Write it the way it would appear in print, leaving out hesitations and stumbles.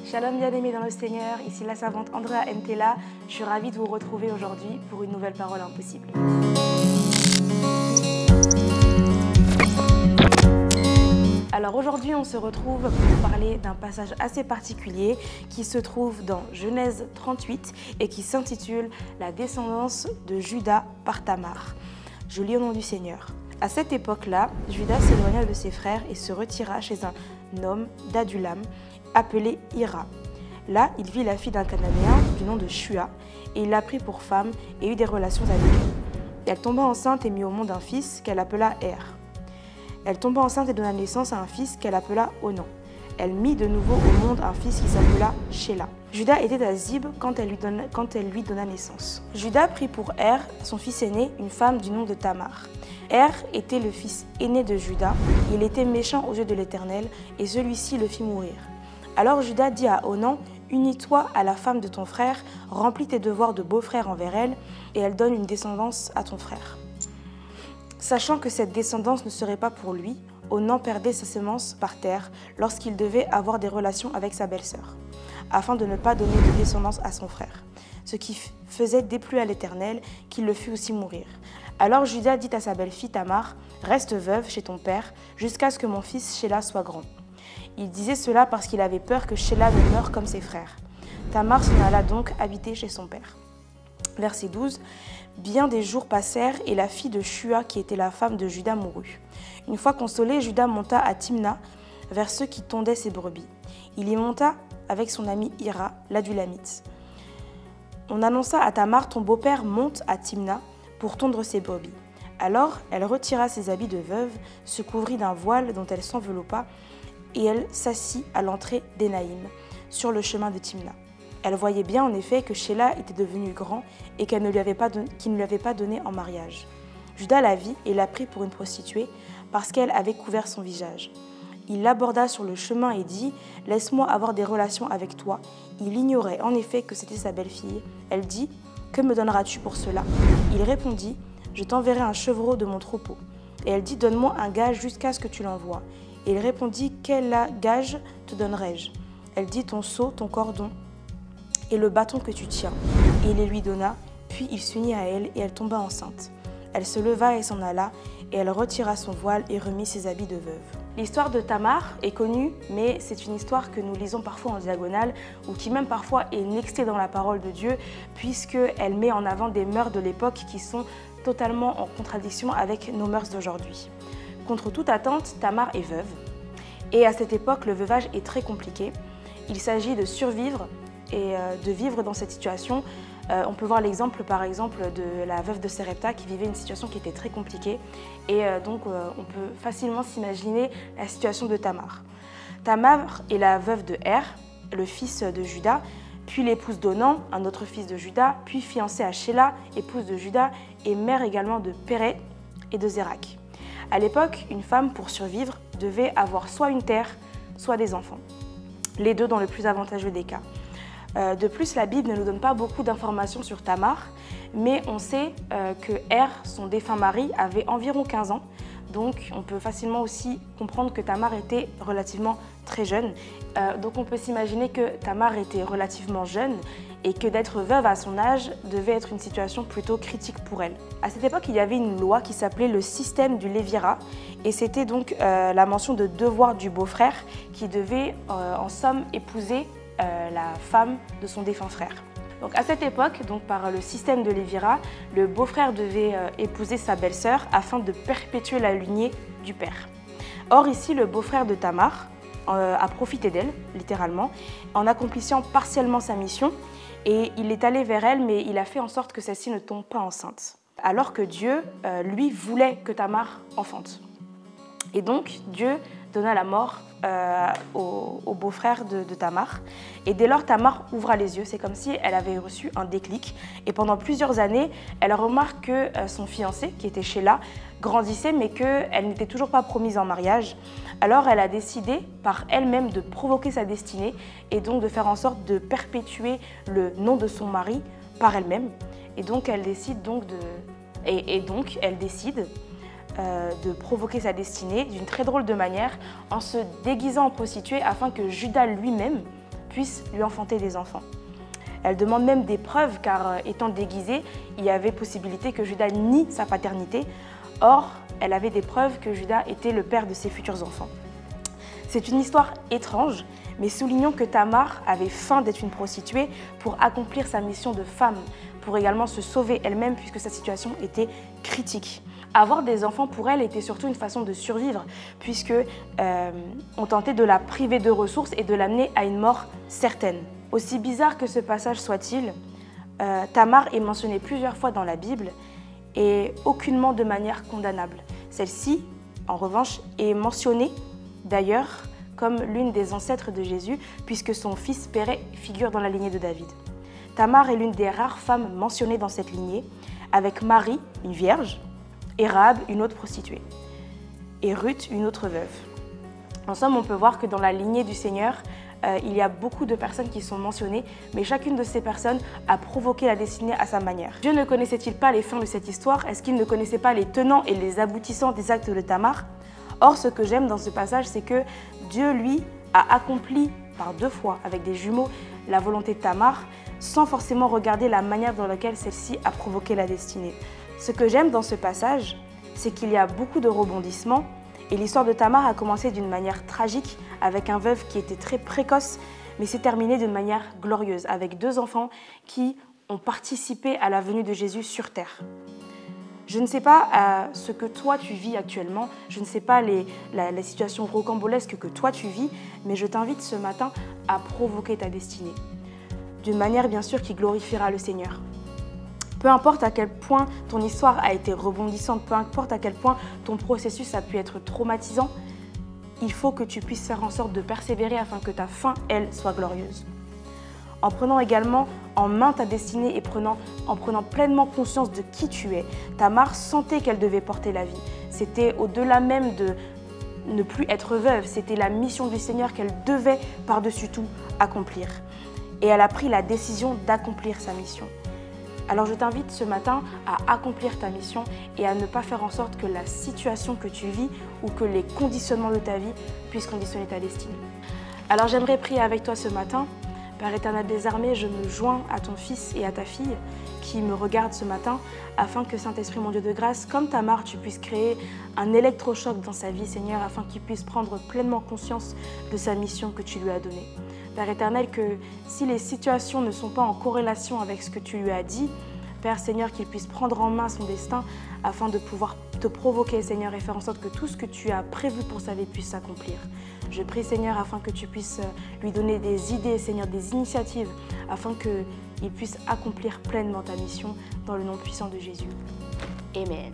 Shalom bien-aimés dans le Seigneur, ici la savante Andrea Ntela. Je suis ravie de vous retrouver aujourd'hui pour une nouvelle parole impossible. Alors aujourd'hui, on se retrouve pour parler d'un passage assez particulier qui se trouve dans Genèse 38 et qui s'intitule « La descendance de Juda par Tamar ». Je lis au nom du Seigneur. À cette époque-là, Juda s'éloigna de ses frères et se retira chez un homme d'Adulam appelé Hira. Là, il vit la fille d'un Cananéen du nom de Shua et il la prit pour femme et eut des relations avec elle. Elle tomba enceinte et mit au monde un fils qu'elle appela Er. Elle tomba enceinte et donna naissance à un fils qu'elle appela Onan. Elle mit de nouveau au monde un fils qui s'appela Shéla. Juda était à Zib quand elle lui donna naissance. Juda prit pour Er, son fils aîné, une femme du nom de Tamar. Er était le fils aîné de Juda, il était méchant aux yeux de l'Éternel et celui-ci le fit mourir. Alors Juda dit à Onan, « Unis-toi à la femme de ton frère, remplis tes devoirs de beau-frère envers elle, et elle donne une descendance à ton frère. » Sachant que cette descendance ne serait pas pour lui, Onan perdait sa semence par terre lorsqu'il devait avoir des relations avec sa belle-sœur, afin de ne pas donner de descendance à son frère, ce qui faisait déplu à l'Éternel qu'il le fît aussi mourir. Alors Juda dit à sa belle-fille Tamar, « Reste veuve chez ton père jusqu'à ce que mon fils Shéla soit grand. » Il disait cela parce qu'il avait peur que Shéla ne meure comme ses frères. Tamar s'en alla donc habiter chez son père. Verset 12. Bien des jours passèrent et la fille de Shua, qui était la femme de Juda, mourut. Une fois consolé, Juda monta à Timna, vers ceux qui tondaient ses brebis. Il y monta avec son ami Hira, l'Adulamite. On annonça à Tamar, ton beau-père monte à Timna pour tondre ses brebis. Alors elle retira ses habits de veuve, se couvrit d'un voile dont elle s'enveloppa, et elle s'assit à l'entrée d'Énaïm, sur le chemin de Timna. Elle voyait bien en effet que Shéla était devenu grand et qu'il ne lui avait pas donné en mariage. Juda la vit et la prit pour une prostituée parce qu'elle avait couvert son visage. Il l'aborda sur le chemin et dit « Laisse-moi avoir des relations avec toi ». Il ignorait en effet que c'était sa belle-fille. Elle dit « Que me donneras-tu pour cela ?» Il répondit « Je t'enverrai un chevreau de mon troupeau ». Et elle dit « Donne-moi un gage jusqu'à ce que tu l'envoies ». Et il répondit « Quel gage te donnerai-je » Elle dit « Ton seau, ton cordon et le bâton que tu tiens. » Et il les lui donna, puis il s'unit à elle et elle tomba enceinte. Elle se leva et s'en alla, et elle retira son voile et remit ses habits de veuve. L'histoire de Tamar est connue, mais c'est une histoire que nous lisons parfois en diagonale, ou qui même parfois est nextée dans la parole de Dieu, puisqu'elle met en avant des mœurs de l'époque qui sont totalement en contradiction avec nos mœurs d'aujourd'hui. Contre toute attente, Tamar est veuve. Et à cette époque, le veuvage est très compliqué. Il s'agit de survivre et de vivre dans cette situation. On peut voir l'exemple, par exemple, de la veuve de Sérepta qui vivait une situation qui était très compliquée. Et donc, on peut facilement s'imaginer la situation de Tamar. Tamar est la veuve de Er, le fils de Juda, puis l'épouse d'Onan, un autre fils de Juda, puis fiancée à Shéla, épouse de Juda, et mère également de Péret et de Zérak. À l'époque, une femme, pour survivre, devait avoir soit une terre, soit des enfants. Les deux dans le plus avantageux des cas. De plus, la Bible ne nous donne pas beaucoup d'informations sur Tamar, mais on sait que Er, son défunt mari, avait environ 15 ans. Donc on peut facilement aussi comprendre que Tamar était relativement très jeune. Donc on peut s'imaginer que Tamar était relativement jeune et que d'être veuve à son âge devait être une situation plutôt critique pour elle. À cette époque, il y avait une loi qui s'appelait le système du Lévirat, et c'était donc la mention de devoir du beau-frère qui devait en somme épouser la femme de son défunt frère. Donc à cette époque, donc par le système de Lévirat, le beau-frère devait épouser sa belle-sœur afin de perpétuer la lignée du père. Or ici, le beau-frère de Tamar a profité d'elle, littéralement, en accomplissant partiellement sa mission, et il est allé vers elle, mais il a fait en sorte que celle-ci ne tombe pas enceinte. Alors que Dieu, lui, voulait que Tamar enfante. Et donc, Dieu donna la mort au beau-frère de Tamar. Et dès lors, Tamar ouvra les yeux. C'est comme si elle avait reçu un déclic. Et pendant plusieurs années, elle remarque que son fiancé, qui était Shéla, grandissait, mais qu'elle n'était toujours pas promise en mariage. Alors, elle a décidé par elle-même de provoquer sa destinée et donc de faire en sorte de perpétuer le nom de son mari par elle-même. Et donc, elle décide de provoquer sa destinée d'une très drôle de manière en se déguisant en prostituée afin que Juda lui-même puisse lui enfanter des enfants. Elle demande même des preuves car étant déguisée, il y avait possibilité que Judas nie sa paternité. Or, elle avait des preuves que Judas était le père de ses futurs enfants. C'est une histoire étrange, mais soulignons que Tamar avait faim d'être une prostituée pour accomplir sa mission de femme, pour également se sauver elle-même puisque sa situation était critique. Avoir des enfants pour elle était surtout une façon de survivre puisque on tentait de la priver de ressources et de l'amener à une mort certaine. Aussi bizarre que ce passage soit-il, Tamar est mentionnée plusieurs fois dans la Bible et aucunement de manière condamnable. Celle-ci, en revanche, est mentionnée d'ailleurs comme l'une des ancêtres de Jésus puisque son fils Pérez figure dans la lignée de David. Tamar est l'une des rares femmes mentionnées dans cette lignée, avec Marie, une vierge, et Rahab, une autre prostituée, et Ruth, une autre veuve. En somme, on peut voir que dans la lignée du Seigneur, il y a beaucoup de personnes qui sont mentionnées, mais chacune de ces personnes a provoqué la destinée à sa manière. Dieu ne connaissait-il pas les fins de cette histoire? Est-ce qu'il ne connaissait pas les tenants et les aboutissants des actes de Tamar? Or, ce que j'aime dans ce passage, c'est que Dieu, lui, a accompli par 2 fois, avec des jumeaux, la volonté de Tamar, sans forcément regarder la manière dans laquelle celle-ci a provoqué la destinée. Ce que j'aime dans ce passage, c'est qu'il y a beaucoup de rebondissements et l'histoire de Tamar a commencé d'une manière tragique avec un veuf qui était très précoce, mais s'est terminée d'une manière glorieuse avec 2 enfants qui ont participé à la venue de Jésus sur terre. Je ne sais pas ce que toi tu vis actuellement, je ne sais pas la situation rocambolesque que toi tu vis, mais je t'invite ce matin à provoquer ta destinée. D'une manière bien sûr qui glorifiera le Seigneur. Peu importe à quel point ton histoire a été rebondissante, peu importe à quel point ton processus a pu être traumatisant, il faut que tu puisses faire en sorte de persévérer afin que ta fin, elle, soit glorieuse. En prenant également en main ta destinée et en prenant pleinement conscience de qui tu es, Tamar sentait qu'elle devait porter la vie. C'était au-delà même de ne plus être veuve, c'était la mission du Seigneur qu'elle devait par-dessus tout accomplir. Et elle a pris la décision d'accomplir sa mission. Alors je t'invite ce matin à accomplir ta mission et à ne pas faire en sorte que la situation que tu vis ou que les conditionnements de ta vie puissent conditionner ta destinée. Alors j'aimerais prier avec toi ce matin. Père éternel des armées, je me joins à ton fils et à ta fille qui me regardent ce matin afin que Saint-Esprit, mon Dieu de grâce, comme Tamar, tu puisses créer un électrochoc dans sa vie, Seigneur, afin qu'il puisse prendre pleinement conscience de sa mission que tu lui as donnée. Père éternel, que si les situations ne sont pas en corrélation avec ce que tu lui as dit, Père Seigneur, qu'il puisse prendre en main son destin afin de pouvoir te provoquer, Seigneur, et faire en sorte que tout ce que tu as prévu pour sa vie puisse s'accomplir. Je prie, Seigneur, afin que tu puisses lui donner des idées, Seigneur, des initiatives, afin qu'il puisse accomplir pleinement ta mission dans le nom puissant de Jésus. Amen.